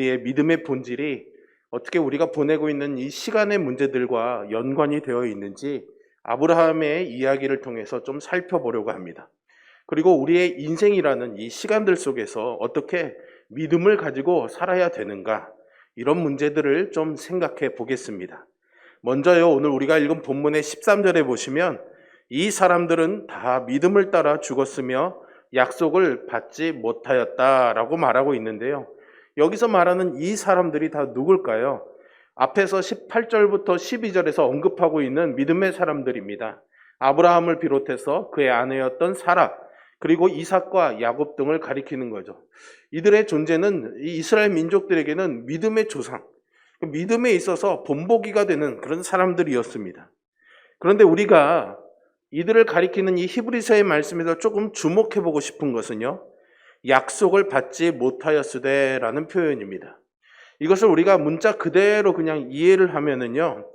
우리의 믿음의 본질이 어떻게 우리가 보내고 있는 이 시간의 문제들과 연관이 되어 있는지 아브라함의 이야기를 통해서 좀 살펴보려고 합니다. 그리고 우리의 인생이라는 이 시간들 속에서 어떻게 믿음을 가지고 살아야 되는가, 이런 문제들을 좀 생각해 보겠습니다. 먼저요, 오늘 우리가 읽은 본문의 13절에 보시면 이 사람들은 다 믿음을 따라 죽었으며 약속을 받지 못하였다라고 말하고 있는데요. 여기서 말하는 이 사람들이 다 누굴까요? 앞에서 18절부터 12절에서 언급하고 있는 믿음의 사람들입니다. 아브라함을 비롯해서 그의 아내였던 사라, 그리고 이삭과 야곱 등을 가리키는 거죠. 이들의 존재는 이 이스라엘 민족들에게는 믿음의 조상, 믿음에 있어서 본보기가 되는 그런 사람들이었습니다. 그런데 우리가 이들을 가리키는 이 히브리서의 말씀에서 조금 주목해보고 싶은 것은요, 약속을 받지 못하였으되라는 표현입니다. 이것을 우리가 문자 그대로 그냥 이해를 하면은요,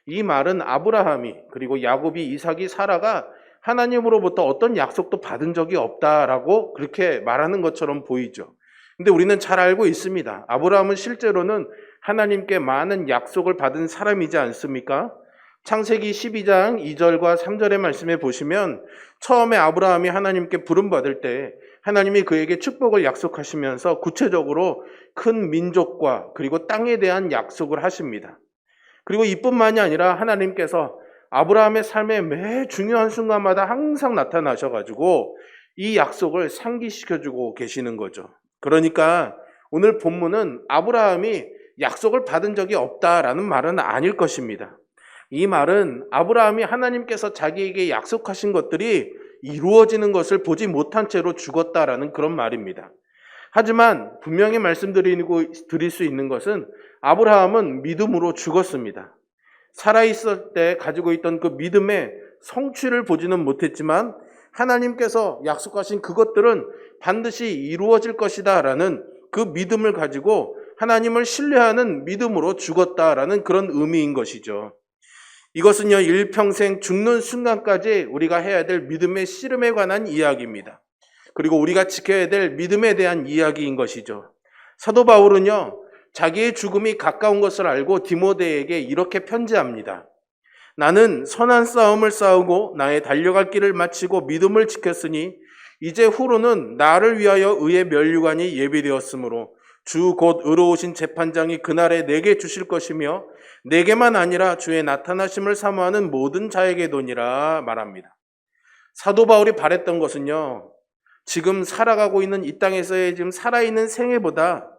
이 말은 아브라함이 그리고 야곱이 이삭이 사라가 하나님으로부터 어떤 약속도 받은 적이 없다라고 그렇게 말하는 것처럼 보이죠. 근데 우리는 잘 알고 있습니다. 아브라함은 실제로는 하나님께 많은 약속을 받은 사람이지 않습니까? 창세기 12장 2절과 3절의 말씀에 보시면 처음에 아브라함이 하나님께 부름받을 때 하나님이 그에게 축복을 약속하시면서 구체적으로 큰 민족과 그리고 땅에 대한 약속을 하십니다. 그리고 이뿐만이 아니라 하나님께서 아브라함의 삶의 매 중요한 순간마다 항상 나타나셔가지고 이 약속을 상기시켜주고 계시는 거죠. 그러니까 오늘 본문은 아브라함이 약속을 받은 적이 없다라는 말은 아닐 것입니다. 이 말은 아브라함이 하나님께서 자기에게 약속하신 것들이 이루어지는 것을 보지 못한 채로 죽었다라는 그런 말입니다. 하지만 분명히 드릴 수 있는 것은 아브라함은 믿음으로 죽었습니다. 살아있을 때 가지고 있던 그 믿음의 성취를 보지는 못했지만 하나님께서 약속하신 그것들은 반드시 이루어질 것이다 라는 그 믿음을 가지고 하나님을 신뢰하는 믿음으로 죽었다라는 그런 의미인 것이죠. 이것은요, 일평생 죽는 순간까지 우리가 해야 될 믿음의 씨름에 관한 이야기입니다. 그리고 우리가 지켜야 될 믿음에 대한 이야기인 것이죠. 사도 바울은요, 자기의 죽음이 가까운 것을 알고 디모데에게 이렇게 편지합니다. 나는 선한 싸움을 싸우고 나의 달려갈 길을 마치고 믿음을 지켰으니 이제 후로는 나를 위하여 의의 면류관이 예비되었으므로 주 곧 의로우신 재판장이 그날에 내게 주실 것이며 내게만 아니라 주의 나타나심을 사모하는 모든 자에게도니라 말합니다. 사도 바울이 바랬던 것은요, 지금 살아가고 있는 이 땅에서의 지금 살아있는 생애보다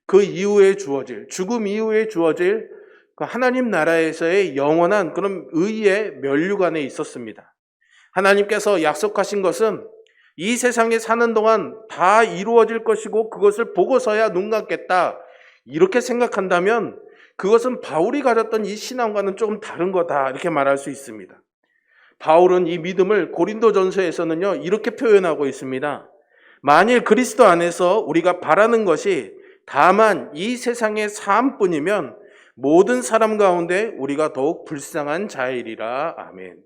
그 이후에 주어질, 죽음 이후에 주어질 그 하나님 나라에서의 영원한 그런 의의 면류관에 있었습니다. 하나님께서 약속하신 것은 이 세상에 사는 동안 다 이루어질 것이고 그것을 보고서야 눈 감겠다, 이렇게 생각한다면 그것은 바울이 가졌던 이 신앙과는 조금 다른 거다, 이렇게 말할 수 있습니다. 바울은 이 믿음을 고린도전서에서는요, 이렇게 표현하고 있습니다. 만일 그리스도 안에서 우리가 바라는 것이 다만 이 세상의 삶뿐이면 모든 사람 가운데 우리가 더욱 불쌍한 자이리라. 아멘.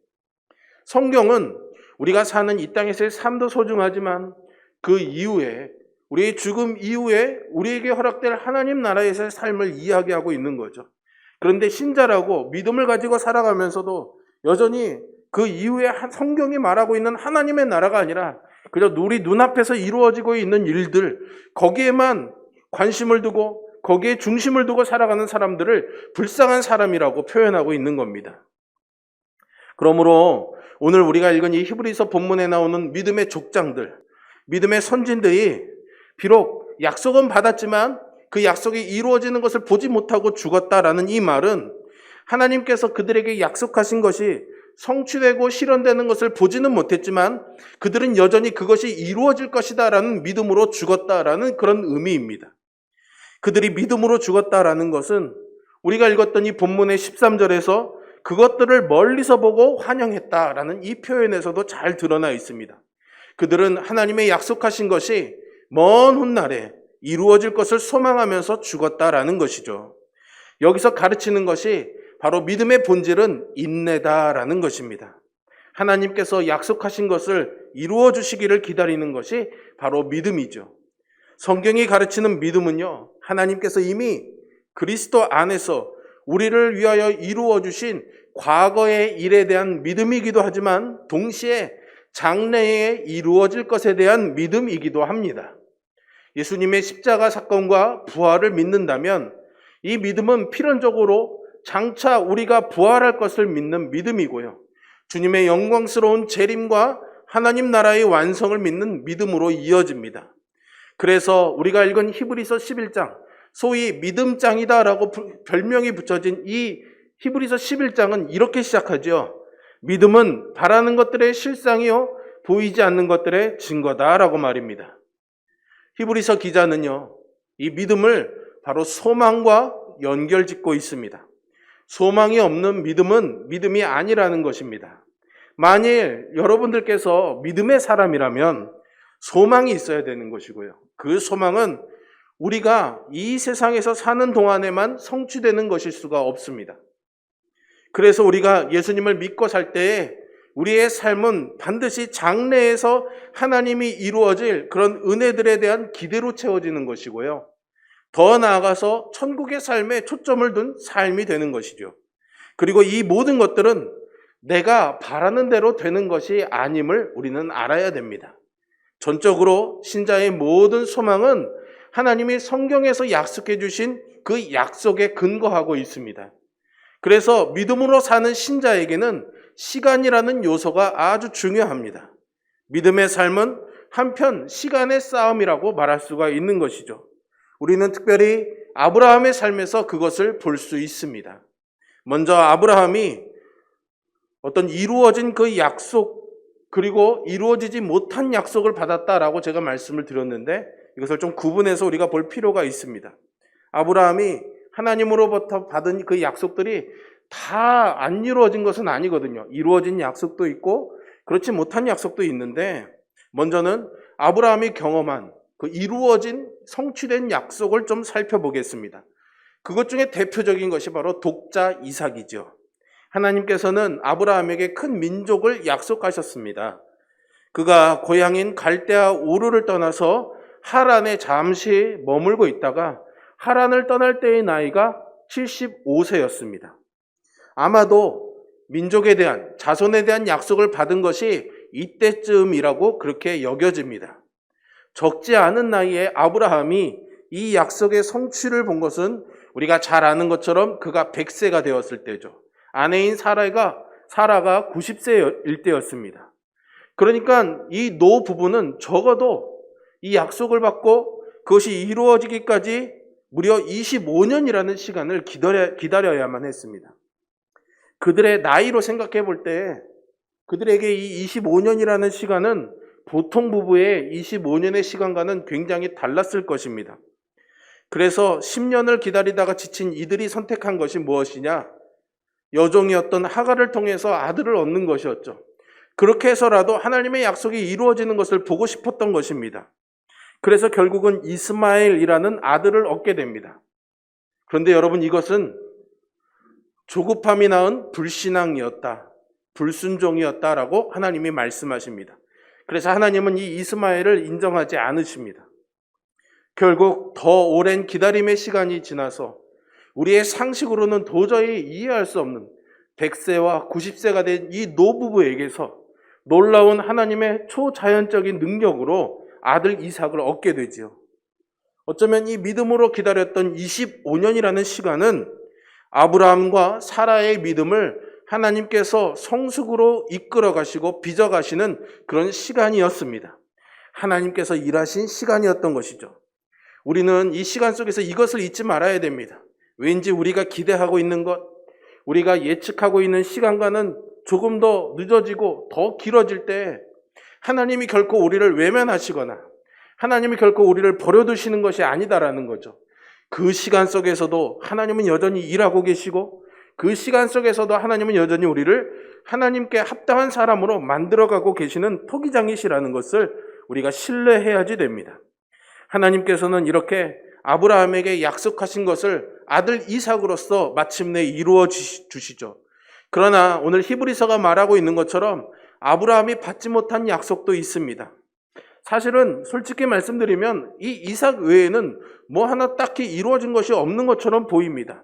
성경은 우리가 사는 이 땅에서의 삶도 소중하지만 그 이후에, 우리의 죽음 이후에 우리에게 허락될 하나님 나라에서의 삶을 이야기하고 있는 거죠. 그런데 신자라고 믿음을 가지고 살아가면서도 여전히 그 이후에 성경이 말하고 있는 하나님의 나라가 아니라 그저 우리 눈앞에서 이루어지고 있는 일들, 거기에만 관심을 두고 거기에 중심을 두고 살아가는 사람들을 불쌍한 사람이라고 표현하고 있는 겁니다. 그러므로 오늘 우리가 읽은 이 히브리서 본문에 나오는 믿음의 족장들, 믿음의 선진들이 비록 약속은 받았지만 그 약속이 이루어지는 것을 보지 못하고 죽었다라는 이 말은 하나님께서 그들에게 약속하신 것이 성취되고 실현되는 것을 보지는 못했지만 그들은 여전히 그것이 이루어질 것이다라는 믿음으로 죽었다라는 그런 의미입니다. 그들이 믿음으로 죽었다라는 것은 우리가 읽었던 이 본문의 13절에서 그것들을 멀리서 보고 환영했다라는 이 표현에서도 잘 드러나 있습니다. 그들은 하나님의 약속하신 것이 먼 훗날에 이루어질 것을 소망하면서 죽었다라는 것이죠. 여기서 가르치는 것이 바로 믿음의 본질은 인내다라는 것입니다. 하나님께서 약속하신 것을 이루어 주시기를 기다리는 것이 바로 믿음이죠. 성경이 가르치는 믿음은요, 하나님께서 이미 그리스도 안에서 우리를 위하여 이루어 주신 과거의 일에 대한 믿음이기도 하지만 동시에 장래에 이루어질 것에 대한 믿음이기도 합니다. 예수님의 십자가 사건과 부활을 믿는다면 이 믿음은 필연적으로 장차 우리가 부활할 것을 믿는 믿음이고요. 주님의 영광스러운 재림과 하나님 나라의 완성을 믿는 믿음으로 이어집니다. 그래서 우리가 읽은 히브리서 11장, 소위 믿음장이다라고 별명이 붙여진 이 히브리서 11장은 이렇게 시작하죠. 믿음은 바라는 것들의 실상이요 보이지 않는 것들의 증거다라고 말입니다. 히브리서 기자는요, 이 믿음을 바로 소망과 연결짓고 있습니다. 소망이 없는 믿음은 믿음이 아니라는 것입니다. 만일 여러분들께서 믿음의 사람이라면 소망이 있어야 되는 것이고요. 그 소망은 우리가 이 세상에서 사는 동안에만 성취되는 것일 수가 없습니다. 그래서 우리가 예수님을 믿고 살 때에 우리의 삶은 반드시 장래에서 하나님이 이루어질 그런 은혜들에 대한 기대로 채워지는 것이고요. 더 나아가서 천국의 삶에 초점을 둔 삶이 되는 것이죠. 그리고 이 모든 것들은 내가 바라는 대로 되는 것이 아님을 우리는 알아야 됩니다. 전적으로 신자의 모든 소망은 하나님이 성경에서 약속해 주신 그 약속에 근거하고 있습니다. 그래서 믿음으로 사는 신자에게는 시간이라는 요소가 아주 중요합니다. 믿음의 삶은 한편 시간의 싸움이라고 말할 수가 있는 것이죠. 우리는 특별히 아브라함의 삶에서 그것을 볼 수 있습니다. 먼저 아브라함이 어떤 이루어진 그 약속, 그리고 이루어지지 못한 약속을 받았다라고 제가 말씀을 드렸는데 이것을 좀 구분해서 우리가 볼 필요가 있습니다. 아브라함이 하나님으로부터 받은 그 약속들이 다 안 이루어진 것은 아니거든요. 이루어진 약속도 있고 그렇지 못한 약속도 있는데, 먼저는 아브라함이 경험한 그 이루어진 성취된 약속을 좀 살펴보겠습니다. 그것 중에 대표적인 것이 바로 독자 이삭이죠. 하나님께서는 아브라함에게 큰 민족을 약속하셨습니다. 그가 고향인 갈대아 우르를 떠나서 하란에 잠시 머물고 있다가 하란을 떠날 때의 나이가 75세였습니다. 아마도 민족에 대한, 자손에 대한 약속을 받은 것이 이때쯤이라고 그렇게 여겨집니다. 적지 않은 나이에 아브라함이 이 약속의 성취를 본 것은 우리가 잘 아는 것처럼 그가 100세가 되었을 때죠. 아내인 사라가 90세일 때였습니다. 그러니까 이 노 부부는 적어도 이 약속을 받고 그것이 이루어지기까지 무려 25년이라는 시간을 기다려야만 했습니다. 그들의 나이로 생각해 볼 때 그들에게 이 25년이라는 시간은 보통 부부의 25년의 시간과는 굉장히 달랐을 것입니다. 그래서 10년을 기다리다가 지친 이들이 선택한 것이 무엇이냐? 여종이었던 하갈을 통해서 아들을 얻는 것이었죠. 그렇게 해서라도 하나님의 약속이 이루어지는 것을 보고 싶었던 것입니다. 그래서 결국은 이스마엘이라는 아들을 얻게 됩니다. 그런데 여러분, 이것은 조급함이 낳은 불신앙이었다, 불순종이었다라고 하나님이 말씀하십니다. 그래서 하나님은 이 이스마엘을 인정하지 않으십니다. 결국 더 오랜 기다림의 시간이 지나서 우리의 상식으로는 도저히 이해할 수 없는 100세와 90세가 된 이 노부부에게서 놀라운 하나님의 초자연적인 능력으로 아들 이삭을 얻게 되지요. 어쩌면 이 믿음으로 기다렸던 25년이라는 시간은 아브라함과 사라의 믿음을 하나님께서 성숙으로 이끌어 가시고 빚어 가시는 그런 시간이었습니다. 하나님께서 일하신 시간이었던 것이죠. 우리는 이 시간 속에서 이것을 잊지 말아야 됩니다. 왠지 우리가 기대하고 있는 것, 우리가 예측하고 있는 시간과는 조금 더 늦어지고 더 길어질 때 하나님이 결코 우리를 외면하시거나 하나님이 결코 우리를 버려두시는 것이 아니다라는 거죠. 그 시간 속에서도 하나님은 여전히 일하고 계시고 그 시간 속에서도 하나님은 여전히 우리를 하나님께 합당한 사람으로 만들어가고 계시는 토기장이시라는 것을 우리가 신뢰해야지 됩니다. 하나님께서는 이렇게 아브라함에게 약속하신 것을 아들 이삭으로서 마침내 이루어 주시죠. 그러나 오늘 히브리서가 말하고 있는 것처럼 아브라함이 받지 못한 약속도 있습니다. 사실은 솔직히 말씀드리면 이 이삭 외에는 뭐 하나 딱히 이루어진 것이 없는 것처럼 보입니다.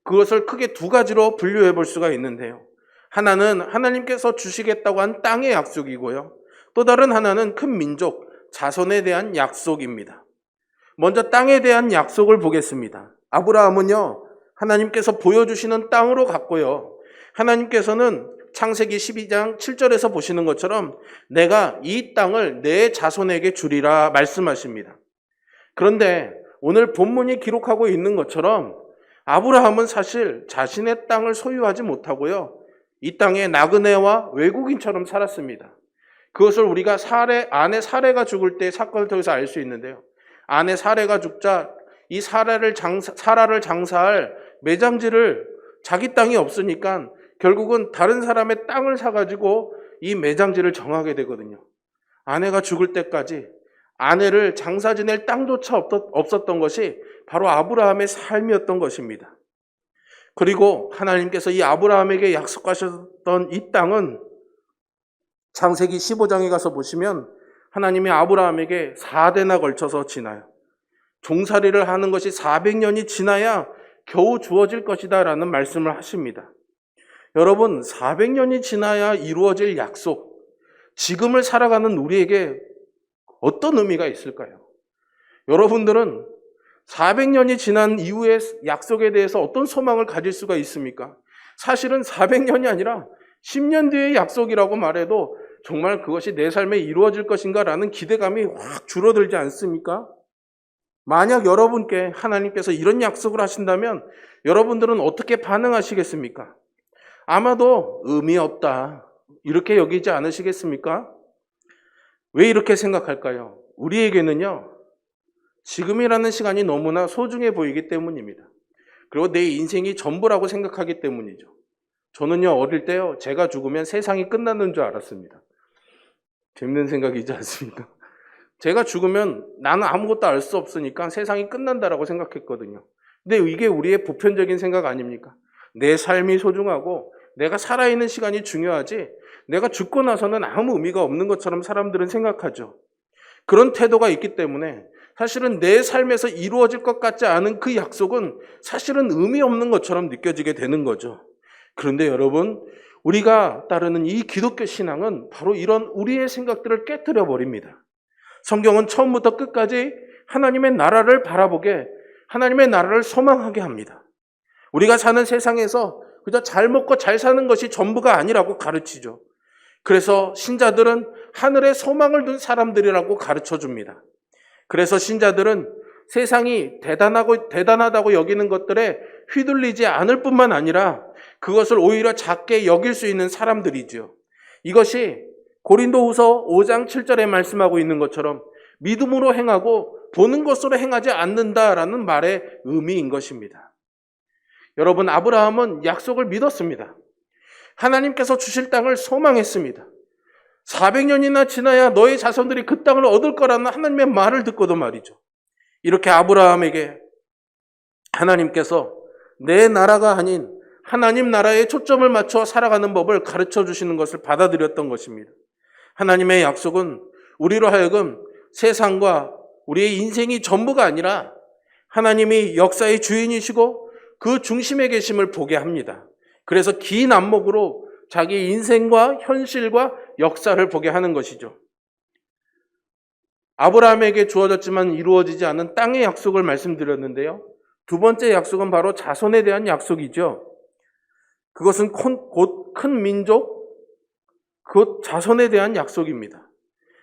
그것을 크게 두 가지로 분류해 볼 수가 있는데요. 하나는 하나님께서 주시겠다고 한 땅의 약속이고요. 또 다른 하나는 큰 민족, 자손에 대한 약속입니다. 먼저 땅에 대한 약속을 보겠습니다. 아브라함은요, 하나님께서 보여주시는 땅으로 갔고요. 하나님께서는 창세기 12장 7절에서 보시는 것처럼 내가 이 땅을 내 자손에게 주리라 말씀하십니다. 그런데 오늘 본문이 기록하고 있는 것처럼 아브라함은 사실 자신의 땅을 소유하지 못하고요. 이 땅에 나그네와 외국인처럼 살았습니다. 그것을 우리가 아내 사레가 죽을 때 사건을 통해서 알 수 있는데요. 아내 사레가 죽자 이 사라를 장사할 매장지를 자기 땅이 없으니까 결국은 다른 사람의 땅을 사가지고 이 매장지를 정하게 되거든요. 아내가 죽을 때까지 아내를 장사 지낼 땅조차 없었던 것이 바로 아브라함의 삶이었던 것입니다. 그리고 하나님께서 이 아브라함에게 약속하셨던 이 땅은 창세기 15장에 가서 보시면 하나님이 아브라함에게 4대나 걸쳐서 지나요. 종살이를 하는 것이 400년이 지나야 겨우 주어질 것이다 라는 말씀을 하십니다. 여러분, 400년이 지나야 이루어질 약속, 지금을 살아가는 우리에게 어떤 의미가 있을까요? 여러분들은 400년이 지난 이후의 약속에 대해서 어떤 소망을 가질 수가 있습니까? 사실은 400년이 아니라 10년 뒤의 약속이라고 말해도 정말 그것이 내 삶에 이루어질 것인가 라는 기대감이 확 줄어들지 않습니까? 만약 여러분께 하나님께서 이런 약속을 하신다면 여러분들은 어떻게 반응하시겠습니까? 아마도 의미 없다 이렇게 여기지 않으시겠습니까? 왜 이렇게 생각할까요? 우리에게는요, 지금이라는 시간이 너무나 소중해 보이기 때문입니다. 그리고 내 인생이 전부라고 생각하기 때문이죠. 저는요, 어릴 때요, 제가 죽으면 세상이 끝나는 줄 알았습니다. 재밌는 생각이지 않습니까? 제가 죽으면 나는 아무것도 알 수 없으니까 세상이 끝난다라고 생각했거든요. 근데 이게 우리의 보편적인 생각 아닙니까? 내 삶이 소중하고 내가 살아있는 시간이 중요하지 내가 죽고 나서는 아무 의미가 없는 것처럼 사람들은 생각하죠. 그런 태도가 있기 때문에 사실은 내 삶에서 이루어질 것 같지 않은 그 약속은 사실은 의미 없는 것처럼 느껴지게 되는 거죠. 그런데 여러분, 우리가 따르는 이 기독교 신앙은 바로 이런 우리의 생각들을 깨트려 버립니다. 성경은 처음부터 끝까지 하나님의 나라를 바라보게, 하나님의 나라를 소망하게 합니다. 우리가 사는 세상에서 그저 잘 먹고 잘 사는 것이 전부가 아니라고 가르치죠. 그래서 신자들은 하늘에 소망을 둔 사람들이라고 가르쳐 줍니다. 그래서 신자들은 세상이 대단하다고 여기는 것들에 휘둘리지 않을 뿐만 아니라 그것을 오히려 작게 여길 수 있는 사람들이죠. 이것이 고린도후서 5장 7절에 말씀하고 있는 것처럼 믿음으로 행하고 보는 것으로 행하지 않는다라는 말의 의미인 것입니다. 여러분, 아브라함은 약속을 믿었습니다. 하나님께서 주실 땅을 소망했습니다. 400년이나 지나야 너의 자손들이 그 땅을 얻을 거라는 하나님의 말을 듣고도 말이죠. 이렇게 아브라함에게 하나님께서 내 나라가 아닌 하나님 나라에 초점을 맞춰 살아가는 법을 가르쳐 주시는 것을 받아들였던 것입니다. 하나님의 약속은 우리로 하여금 세상과 우리의 인생이 전부가 아니라 하나님이 역사의 주인이시고 그 중심에 계심을 보게 합니다. 그래서 긴 안목으로 자기 인생과 현실과 역사를 보게 하는 것이죠. 아브라함에게 주어졌지만 이루어지지 않은 땅의 약속을 말씀드렸는데요. 두 번째 약속은 바로 자손에 대한 약속이죠. 그것은 곧 큰 민족, 곧 자손에 대한 약속입니다.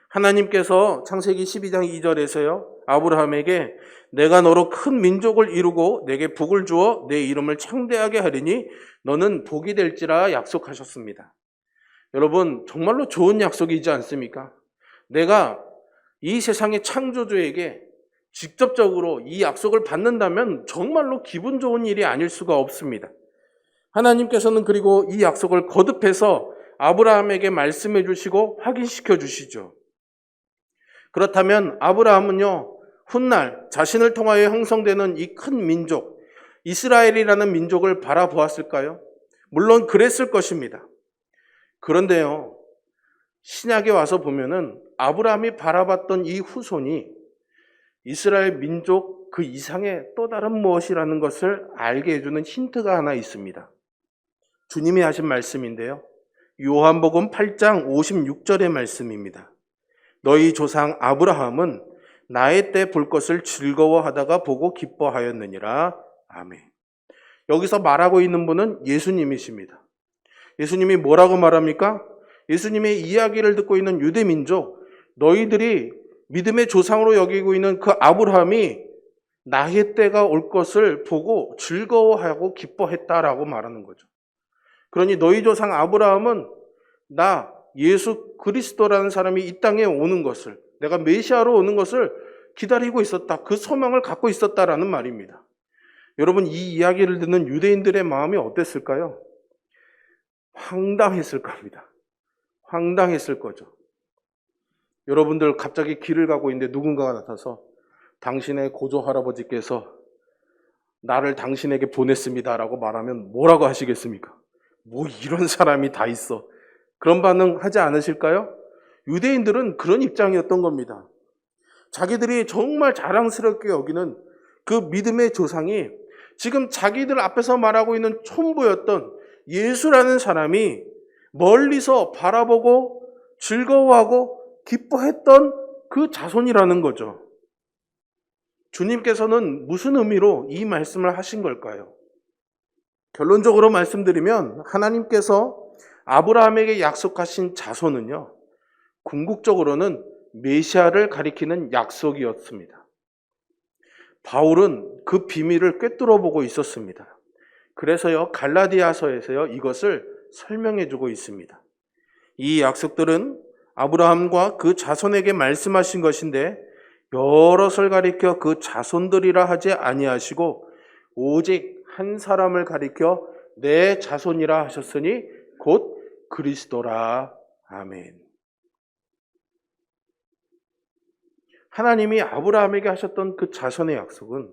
하나님께서 창세기 12장 2절에서요. 아브라함에게 내가 너로 큰 민족을 이루고 내게 복을 주어 내 이름을 창대하게 하리니 너는 복이 될지라 약속하셨습니다. 여러분, 정말로 좋은 약속이지 않습니까? 내가 이 세상의 창조주에게 직접적으로 이 약속을 받는다면 정말로 기분 좋은 일이 아닐 수가 없습니다. 하나님께서는 그리고 이 약속을 거듭해서 아브라함에게 말씀해 주시고 확인시켜 주시죠. 그렇다면 아브라함은요, 훗날 자신을 통하여 형성되는 이 큰 민족, 이스라엘이라는 민족을 바라보았을까요? 물론 그랬을 것입니다. 그런데요, 신약에 와서 보면은 아브라함이 바라봤던 이 후손이 이스라엘 민족 그 이상의 또 다른 무엇이라는 것을 알게 해주는 힌트가 하나 있습니다. 주님이 하신 말씀인데요. 요한복음 8장 56절의 말씀입니다. 너희 조상 아브라함은 나의 때 볼 것을 즐거워하다가 보고 기뻐하였느니라. 아멘. 여기서 말하고 있는 분은 예수님이십니다. 예수님이 뭐라고 말합니까? 예수님의 이야기를 듣고 있는 유대민족, 너희들이 믿음의 조상으로 여기고 있는 그 아브라함이 나의 때가 올 것을 보고 즐거워하고 기뻐했다라고 말하는 거죠. 그러니 너희 조상 아브라함은 나 예수 그리스도라는 사람이 이 땅에 오는 것을, 내가 메시아로 오는 것을 기다리고 있었다. 그 소망을 갖고 있었다라는 말입니다. 여러분, 이 이야기를 듣는 유대인들의 마음이 어땠을까요? 황당했을 겁니다. 황당했을 거죠. 여러분들 갑자기 길을 가고 있는데 누군가가 나타나서 당신의 고조 할아버지께서 나를 당신에게 보냈습니다라고 말하면 뭐라고 하시겠습니까? 뭐 이런 사람이 다 있어. 그런 반응 하지 않으실까요? 유대인들은 그런 입장이었던 겁니다. 자기들이 정말 자랑스럽게 여기는 그 믿음의 조상이 지금 자기들 앞에서 말하고 있는 촌부였던 예수라는 사람이 멀리서 바라보고 즐거워하고 기뻐했던 그 자손이라는 거죠. 주님께서는 무슨 의미로 이 말씀을 하신 걸까요? 결론적으로 말씀드리면 하나님께서 아브라함에게 약속하신 자손은요, 궁극적으로는 메시아를 가리키는 약속이었습니다. 바울은 그 비밀을 꿰뚫어 보고 있었습니다. 그래서요, 갈라디아서에서요, 이것을 설명해 주고 있습니다. 이 약속들은 아브라함과 그 자손에게 말씀하신 것인데 여럿을 가리켜 그 자손들이라 하지 아니하시고 오직 한 사람을 가리켜 내 자손이라 하셨으니 곧 그리스도라. 아멘. 하나님이 아브라함에게 하셨던 그 자손의 약속은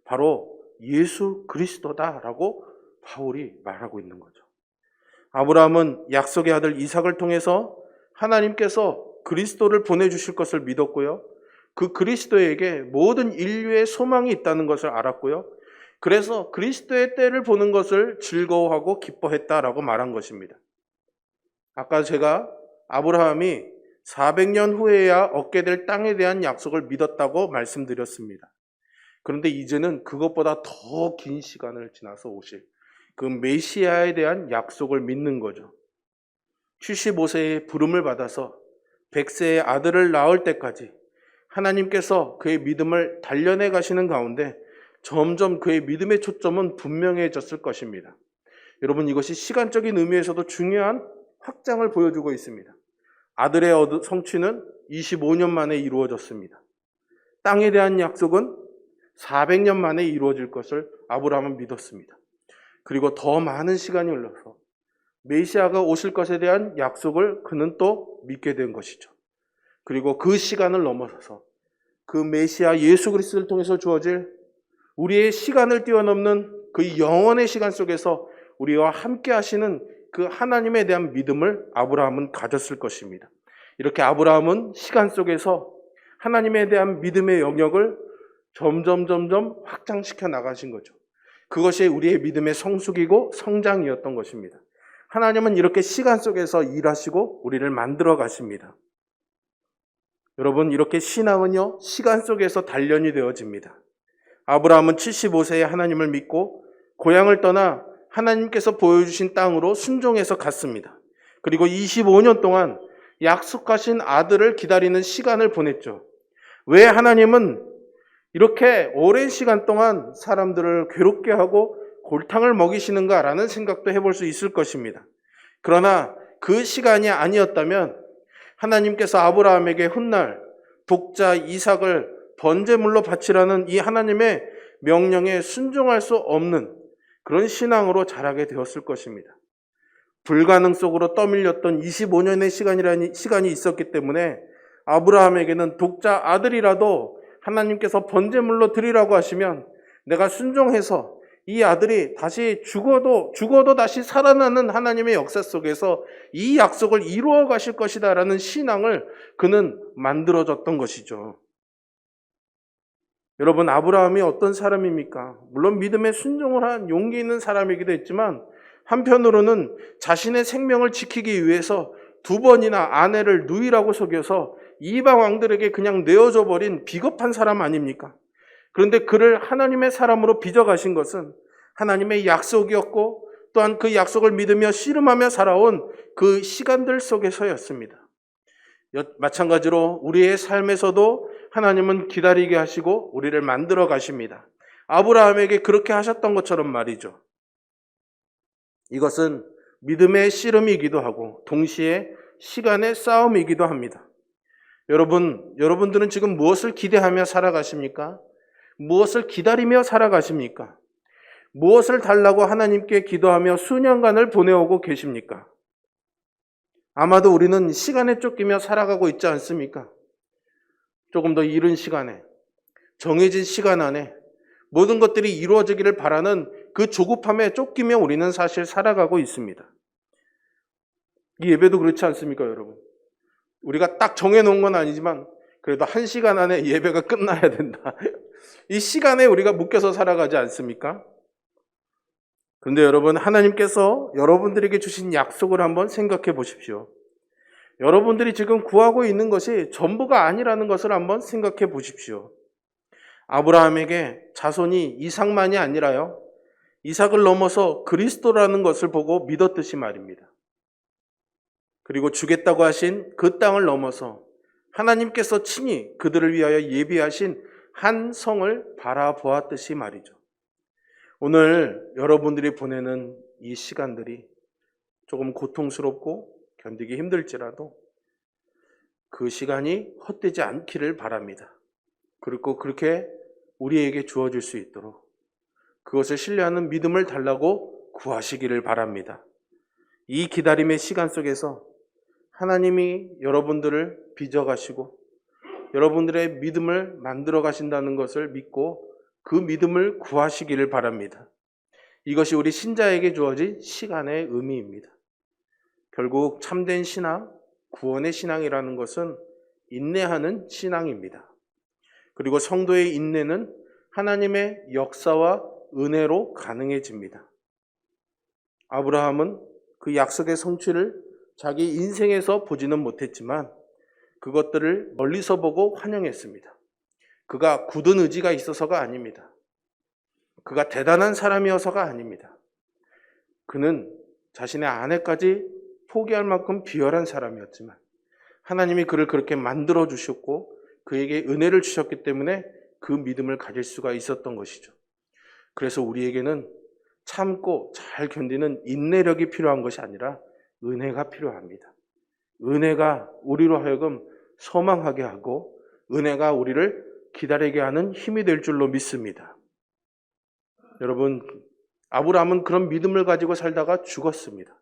바로 예수 그리스도다라고 바울이 말하고 있는 거죠. 아브라함은 약속의 아들 이삭을 통해서 하나님께서 그리스도를 보내주실 것을 믿었고요. 그 그리스도에게 모든 인류의 소망이 있다는 것을 알았고요. 그래서 그리스도의 때를 보는 것을 즐거워하고 기뻐했다라고 말한 것입니다. 아까 제가 아브라함이 400년 후에야 얻게 될 땅에 대한 약속을 믿었다고 말씀드렸습니다. 그런데 이제는 그것보다 더 긴 시간을 지나서 오실 그 메시아에 대한 약속을 믿는 거죠. 75세의 부름을 받아서 100세의 아들을 낳을 때까지 하나님께서 그의 믿음을 단련해 가시는 가운데 점점 그의 믿음의 초점은 분명해졌을 것입니다. 여러분, 이것이 시간적인 의미에서도 중요한 확장을 보여주고 있습니다. 아들의 성취는 25년 만에 이루어졌습니다. 땅에 대한 약속은 400년 만에 이루어질 것을 아브라함은 믿었습니다. 그리고 더 많은 시간이 흘러서 메시아가 오실 것에 대한 약속을 그는 또 믿게 된 것이죠. 그리고 그 시간을 넘어서서 그 메시아 예수 그리스도를 통해서 주어질 우리의 시간을 뛰어넘는 그 영원의 시간 속에서 우리와 함께 하시는 그 하나님에 대한 믿음을 아브라함은 가졌을 것입니다. 이렇게 아브라함은 시간 속에서 하나님에 대한 믿음의 영역을 점점 확장시켜 나가신 거죠. 그것이 우리의 믿음의 성숙이고 성장이었던 것입니다. 하나님은 이렇게 시간 속에서 일하시고 우리를 만들어 가십니다. 여러분, 이렇게 신앙은요, 시간 속에서 단련이 되어집니다. 아브라함은 75세에 하나님을 믿고 고향을 떠나 하나님께서 보여주신 땅으로 순종해서 갔습니다. 그리고 25년 동안 약속하신 아들을 기다리는 시간을 보냈죠. 왜 하나님은 이렇게 오랜 시간 동안 사람들을 괴롭게 하고 골탕을 먹이시는가라는 생각도 해볼 수 있을 것입니다. 그러나 그 시간이 아니었다면 하나님께서 아브라함에게 훗날 독자 이삭을 번제물로 바치라는 이 하나님의 명령에 순종할 수 없는 그런 신앙으로 자라게 되었을 것입니다. 불가능 속으로 떠밀렸던 25년의 시간이 있었기 때문에 아브라함에게는 독자 아들이라도 하나님께서 번제물로 드리라고 하시면 내가 순종해서 이 아들이 다시 죽어도 다시 살아나는 하나님의 역사 속에서 이 약속을 이루어 가실 것이다라는 신앙을 그는 만들어졌던 것이죠. 여러분, 아브라함이 어떤 사람입니까? 물론 믿음에 순종을 한 용기 있는 사람이기도 했지만 한편으로는 자신의 생명을 지키기 위해서 2번이나 아내를 누이라고 속여서 이방 왕들에게 그냥 내어줘 버린 비겁한 사람 아닙니까? 그런데 그를 하나님의 사람으로 빚어가신 것은 하나님의 약속이었고 또한 그 약속을 믿으며 씨름하며 살아온 그 시간들 속에서였습니다. 마찬가지로 우리의 삶에서도 하나님은 기다리게 하시고 우리를 만들어 가십니다. 아브라함에게 그렇게 하셨던 것처럼 말이죠. 이것은 믿음의 씨름이기도 하고 동시에 시간의 싸움이기도 합니다. 여러분들은 지금 무엇을 기대하며 살아가십니까? 무엇을 기다리며 살아가십니까? 무엇을 달라고 하나님께 기도하며 수년간을 보내오고 계십니까? 아마도 우리는 시간에 쫓기며 살아가고 있지 않습니까? 조금 더 이른 시간에, 정해진 시간 안에 모든 것들이 이루어지기를 바라는 그 조급함에 쫓기며 우리는 사실 살아가고 있습니다. 이 예배도 그렇지 않습니까, 여러분? 우리가 딱 정해놓은 건 아니지만 그래도 1시간 안에 예배가 끝나야 된다. 이 시간에 우리가 묶여서 살아가지 않습니까? 그런데 여러분, 하나님께서 여러분들에게 주신 약속을 한번 생각해 보십시오. 여러분들이 지금 구하고 있는 것이 전부가 아니라는 것을 한번 생각해 보십시오. 아브라함에게 자손이 이삭만이 아니라요, 이삭을 넘어서 그리스도라는 것을 보고 믿었듯이 말입니다. 그리고 주겠다고 하신 그 땅을 넘어서 하나님께서 친히 그들을 위하여 예비하신 한 성을 바라보았듯이 말이죠. 오늘 여러분들이 보내는 이 시간들이 조금 고통스럽고 견디기 힘들지라도 그 시간이 헛되지 않기를 바랍니다. 그리고 그렇게 우리에게 주어질 수 있도록 그것을 신뢰하는 믿음을 달라고 구하시기를 바랍니다. 이 기다림의 시간 속에서 하나님이 여러분들을 빚어가시고 여러분들의 믿음을 만들어 가신다는 것을 믿고 그 믿음을 구하시기를 바랍니다. 이것이 우리 신자에게 주어진 시간의 의미입니다. 결국 참된 신앙, 구원의 신앙이라는 것은 인내하는 신앙입니다. 그리고 성도의 인내는 하나님의 역사와 은혜로 가능해집니다. 아브라함은 그 약속의 성취를 자기 인생에서 보지는 못했지만 그것들을 멀리서 보고 환영했습니다. 그가 굳은 의지가 있어서가 아닙니다. 그가 대단한 사람이어서가 아닙니다. 그는 자신의 아내까지 포기할 만큼 비열한 사람이었지만 하나님이 그를 그렇게 만들어 주셨고 그에게 은혜를 주셨기 때문에 그 믿음을 가질 수가 있었던 것이죠. 그래서 우리에게는 참고 잘 견디는 인내력이 필요한 것이 아니라 은혜가 필요합니다. 은혜가 우리로 하여금 소망하게 하고 은혜가 우리를 기다리게 하는 힘이 될 줄로 믿습니다. 여러분, 아브라함은 그런 믿음을 가지고 살다가 죽었습니다.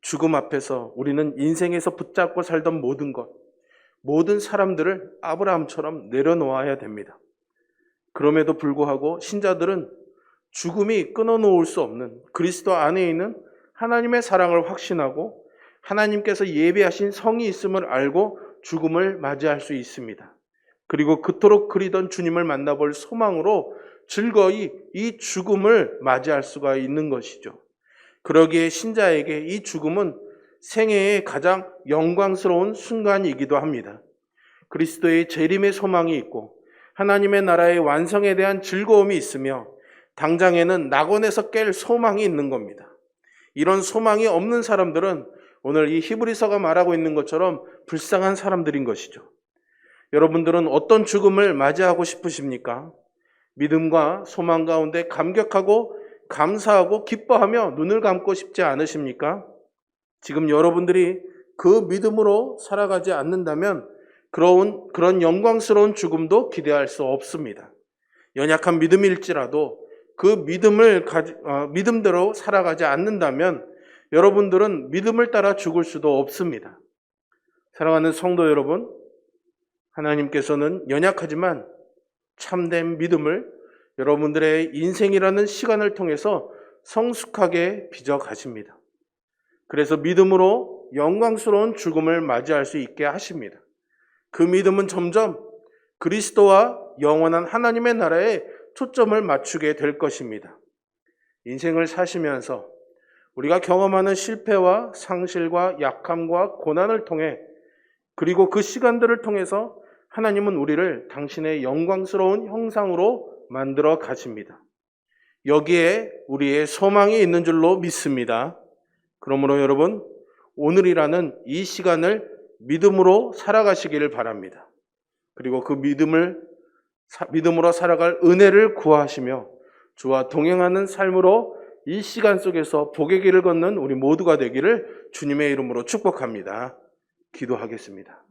죽음 앞에서 우리는 인생에서 붙잡고 살던 모든 것, 모든 사람들을 아브라함처럼 내려놓아야 됩니다. 그럼에도 불구하고 신자들은 죽음이 끊어놓을 수 없는 그리스도 안에 있는 하나님의 사랑을 확신하고 하나님께서 예비하신 성이 있음을 알고 죽음을 맞이할 수 있습니다. 그리고 그토록 그리던 주님을 만나볼 소망으로 즐거이 이 죽음을 맞이할 수가 있는 것이죠. 그러기에 신자에게 이 죽음은 생애의 가장 영광스러운 순간이기도 합니다. 그리스도의 재림의 소망이 있고 하나님의 나라의 완성에 대한 즐거움이 있으며 당장에는 낙원에서 깰 소망이 있는 겁니다. 이런 소망이 없는 사람들은 오늘 이 히브리서가 말하고 있는 것처럼 불쌍한 사람들인 것이죠. 여러분들은 어떤 죽음을 맞이하고 싶으십니까? 믿음과 소망 가운데 감격하고 감사하고 기뻐하며 눈을 감고 싶지 않으십니까? 지금 여러분들이 그 믿음으로 살아가지 않는다면 그런 영광스러운 죽음도 기대할 수 없습니다. 연약한 믿음일지라도 그 믿음대로 살아가지 않는다면 여러분들은 믿음을 따라 죽을 수도 없습니다. 사랑하는 성도 여러분, 하나님께서는 연약하지만 참된 믿음을 여러분들의 인생이라는 시간을 통해서 성숙하게 빚어 가십니다. 그래서 믿음으로 영광스러운 죽음을 맞이할 수 있게 하십니다. 그 믿음은 점점 그리스도와 영원한 하나님의 나라에 초점을 맞추게 될 것입니다. 인생을 사시면서 우리가 경험하는 실패와 상실과 약함과 고난을 통해, 그리고 그 시간들을 통해서 하나님은 우리를 당신의 영광스러운 형상으로 만들어 가십니다. 여기에 우리의 소망이 있는 줄로 믿습니다. 그러므로 여러분, 오늘이라는 이 시간을 믿음으로 살아가시기를 바랍니다. 그리고 그 믿음으로 살아갈 은혜를 구하시며 주와 동행하는 삶으로 이 시간 속에서 복의 길을 걷는 우리 모두가 되기를 주님의 이름으로 축복합니다. 기도하겠습니다.